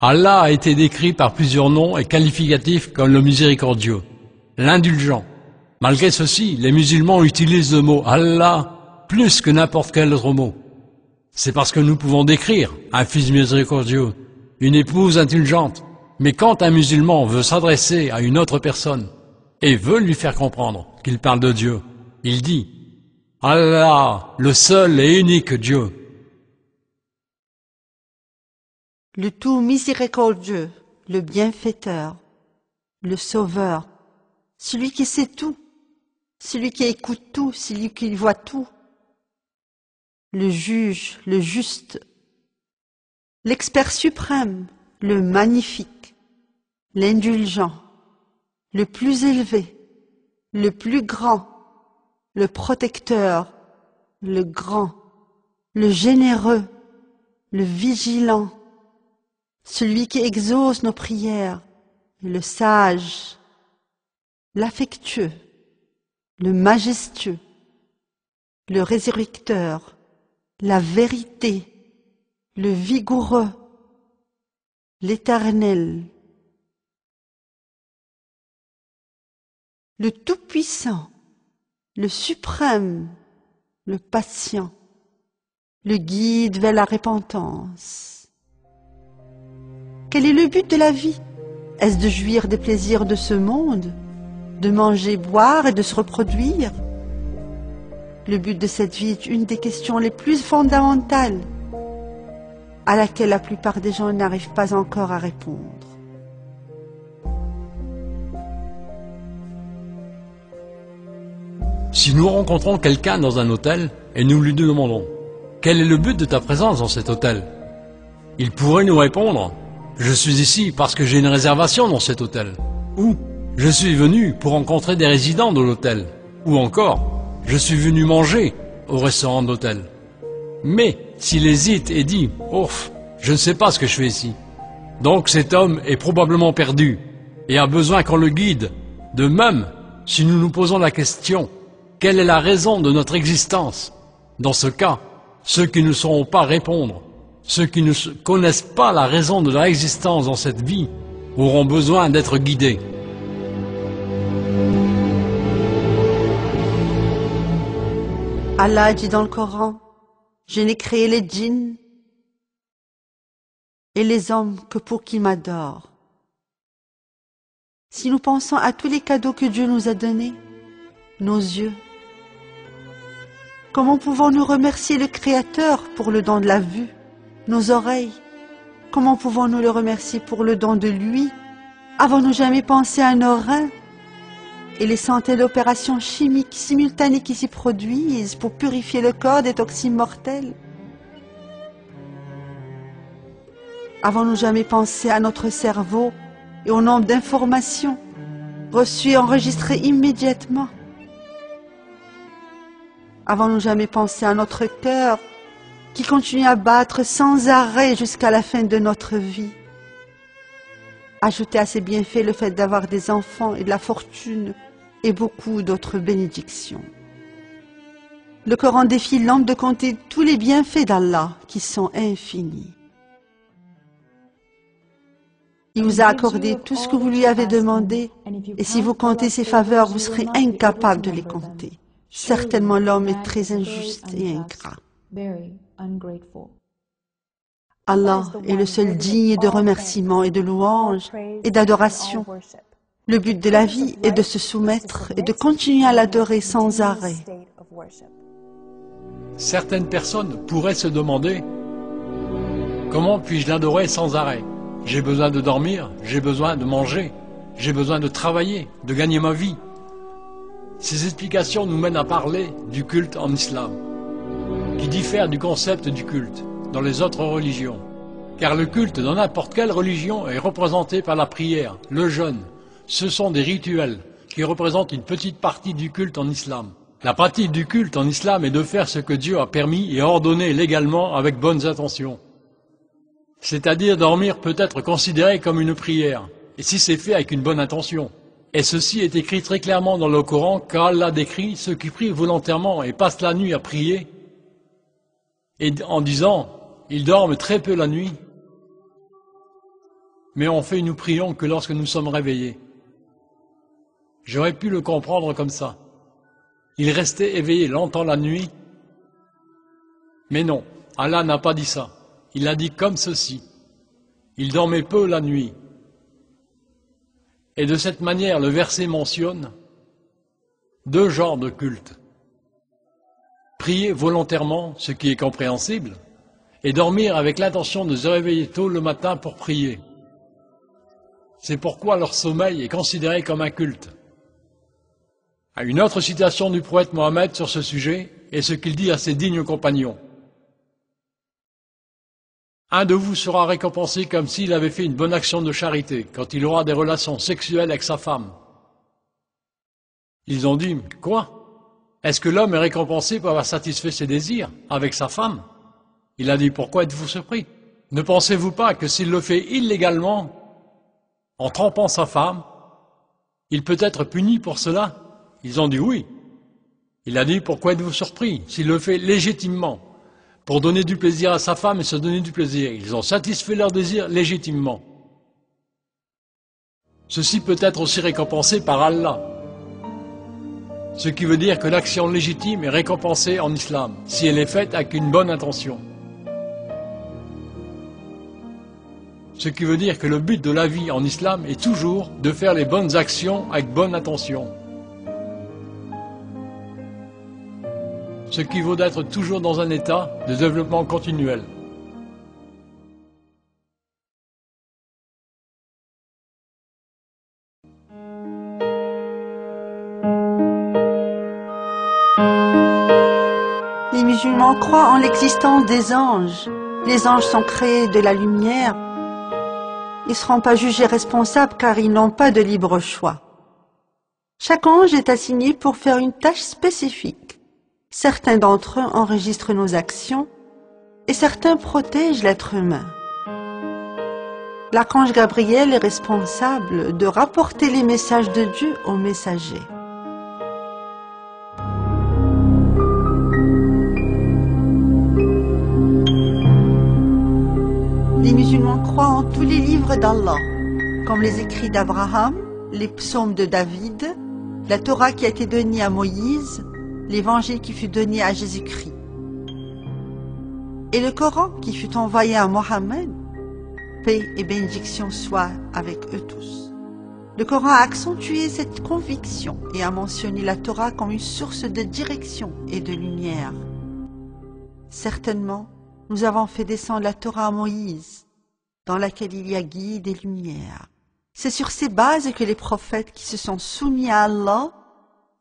Allah a été décrit par plusieurs noms et qualificatifs comme le miséricordieux, l'indulgent. Malgré ceci, les musulmans utilisent le mot Allah plus que n'importe quel autre mot. C'est parce que nous pouvons décrire un fils miséricordieux, une épouse indulgente. Mais quand un musulman veut s'adresser à une autre personne et veut lui faire comprendre qu'il parle de Dieu, il dit « Allah, le seul et unique Dieu ». Le tout miséricordieux, le bienfaiteur, le sauveur, celui qui sait tout, celui qui écoute tout, celui qui voit tout, le juge, le juste, l'expert suprême, le magnifique, l'indulgent, le plus élevé, le plus grand, le protecteur, le grand, le généreux, le vigilant, celui qui exauce nos prières, le sage, l'affectueux, le majestueux, le résurrecteur, la vérité, le vigoureux, l'Éternel, le Tout-Puissant, le Suprême, le Patient, le Guide vers la repentance. Quel est le but de la vie? Est-ce de jouir des plaisirs de ce monde, de manger, boire et de se reproduire? Le but de cette vie est une des questions les plus fondamentales, à laquelle la plupart des gens n'arrivent pas encore à répondre. Si nous rencontrons quelqu'un dans un hôtel et nous lui demandons « Quel est le but de ta présence dans cet hôtel ?» il pourrait nous répondre « Je suis ici parce que j'ai une réservation dans cet hôtel » ou « Je suis venu pour rencontrer des résidents de l'hôtel » ou encore « Je suis venu manger au restaurant de l'hôtel ». Mais s'il hésite et dit « Ouf, je ne sais pas ce que je fais ici », donc cet homme est probablement perdu et a besoin qu'on le guide. De même, si nous nous posons la question « Quelle est la raison de notre existence ?» Dans ce cas, ceux qui ne sauront pas répondre, ceux qui ne connaissent pas la raison de leur existence dans cette vie, auront besoin d'être guidés. Allah dit dans le Coran, « Je n'ai créé les djinns et les hommes que pour qu'ils m'adorent. » Si nous pensons à tous les cadeaux que Dieu nous a donnés, nos yeux, comment pouvons-nous remercier le Créateur pour le don de la vue, nos oreilles? Comment pouvons-nous le remercier pour le don de l'ouïe? Avons-nous jamais pensé à nos reins et les centaines d'opérations chimiques simultanées qui s'y produisent pour purifier le corps des toxines mortelles? Avons-nous jamais pensé à notre cerveau et au nombre d'informations reçues et enregistrées immédiatement? Avons-nous jamais pensé à notre cœur qui continue à battre sans arrêt jusqu'à la fin de notre vie? Ajoutez à ces bienfaits le fait d'avoir des enfants et de la fortune et beaucoup d'autres bénédictions. Le Coran défie l'homme de compter tous les bienfaits d'Allah qui sont infinis. Il vous a accordé tout ce que vous lui avez demandé, et si vous comptez ses faveurs, vous serez incapable de les compter. Certainement l'homme est très injuste et ingrat. Allah est le seul digne de remerciements et de louanges et d'adoration. Le but de la vie est de se soumettre et de continuer à l'adorer sans arrêt. Certaines personnes pourraient se demander « Comment puis-je l'adorer sans arrêt ? J'ai besoin de dormir, j'ai besoin de manger, j'ai besoin de travailler, de gagner ma vie. » Ces explications nous mènent à parler du culte en islam, qui diffère du concept du culte dans les autres religions. Car le culte dans n'importe quelle religion est représenté par la prière, le jeûne. Ce sont des rituels qui représentent une petite partie du culte en islam. La pratique du culte en islam est de faire ce que Dieu a permis et ordonné légalement avec bonnes intentions. C'est-à-dire dormir peut être considéré comme une prière, et si c'est fait avec une bonne intention. Et ceci est écrit très clairement dans le Coran, car Allah décrit ceux qui prient volontairement et passent la nuit à prier, et en disant, ils dorment très peu la nuit. mais on fait et nous prions que lorsque nous sommes réveillés. J'aurais pu le comprendre comme ça. Il restait éveillé longtemps la nuit, mais non, Allah n'a pas dit ça. Il a dit comme ceci. Il dormait peu la nuit. Et de cette manière, le verset mentionne deux genres de culte. Prier volontairement, ce qui est compréhensible, et dormir avec l'intention de se réveiller tôt le matin pour prier. C'est pourquoi leur sommeil est considéré comme un culte. Une autre citation du prophète Mohammed sur ce sujet est ce qu'il dit à ses dignes compagnons. Un de vous sera récompensé comme s'il avait fait une bonne action de charité quand il aura des relations sexuelles avec sa femme. Ils ont dit, quoi? Est-ce que l'homme est récompensé pour avoir satisfait ses désirs avec sa femme? Il a dit, pourquoi êtes-vous surpris? Ne pensez-vous pas que s'il le fait illégalement, en trompant sa femme, il peut être puni pour cela? Ils ont dit oui. Il a dit, pourquoi êtes-vous surpris? S'il le fait légitimement, pour donner du plaisir à sa femme et se donner du plaisir. Ils ont satisfait leur désir légitimement. Ceci peut être aussi récompensé par Allah. Ce qui veut dire que l'action légitime est récompensée en islam, si elle est faite avec une bonne intention. Ce qui veut dire que le but de la vie en islam est toujours de faire les bonnes actions avec bonne intention. Ce qui vaut d'être toujours dans un état de développement continuel. Les musulmans croient en l'existence des anges. Les anges sont créés de la lumière. Ils ne seront pas jugés responsables car ils n'ont pas de libre choix. Chaque ange est assigné pour faire une tâche spécifique. Certains d'entre eux enregistrent nos actions et certains protègent l'être humain. L'archange Gabriel est responsable de rapporter les messages de Dieu aux messagers. Les musulmans croient en tous les livres d'Allah, comme les écrits d'Abraham, les psaumes de David, la Torah qui a été donnée à Moïse, l'évangile qui fut donné à Jésus-Christ, et le Coran qui fut envoyé à Mohammed, paix et bénédiction soient avec eux tous. Le Coran a accentué cette conviction et a mentionné la Torah comme une source de direction et de lumière. Certainement, nous avons fait descendre la Torah à Moïse, dans laquelle il y a guide et lumière. C'est sur ces bases que les prophètes qui se sont soumis à Allah,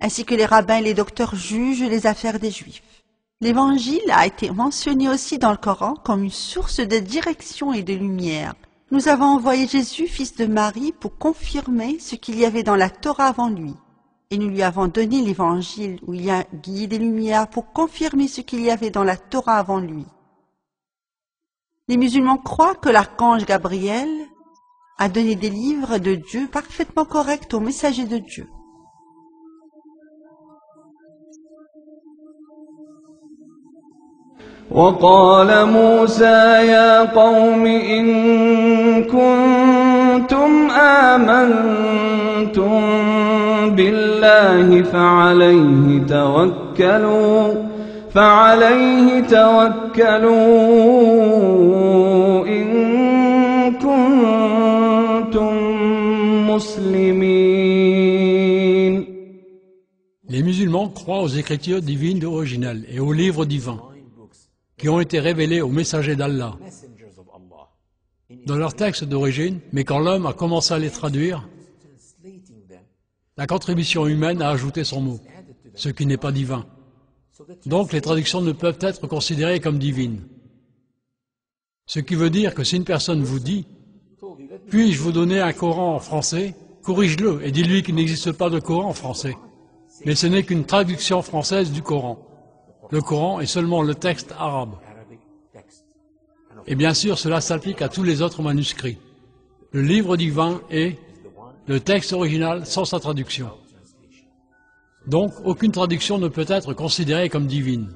ainsi que les rabbins et les docteurs jugent les affaires des Juifs. L'Évangile a été mentionné aussi dans le Coran comme une source de direction et de lumière. Nous avons envoyé Jésus, fils de Marie, pour confirmer ce qu'il y avait dans la Torah avant lui. Et nous lui avons donné l'Évangile où il y a guide et lumière pour confirmer ce qu'il y avait dans la Torah avant lui. Les musulmans croient que l'archange Gabriel a donné des livres de Dieu parfaitement corrects aux messagers de Dieu. وقال موسى يا قوم إن كنتم آمنتم بالله فعليه توكلوا إن كنتم مسلمين. Les musulmans croient aux écritures divines originales et aux livres divins qui ont été révélés aux messagers d'Allah dans leur texte d'origine, mais quand l'homme a commencé à les traduire, la contribution humaine a ajouté son mot, ce qui n'est pas divin. Donc les traductions ne peuvent être considérées comme divines. Ce qui veut dire que si une personne vous dit « Puis-je vous donner un Coran en français ?» corrige-le et dis-lui qu'il n'existe pas de Coran en français. Mais ce n'est qu'une traduction française du Coran. Le Coran est seulement le texte arabe. Et bien sûr, cela s'applique à tous les autres manuscrits. Le livre divin est le texte original sans sa traduction. Donc, aucune traduction ne peut être considérée comme divine.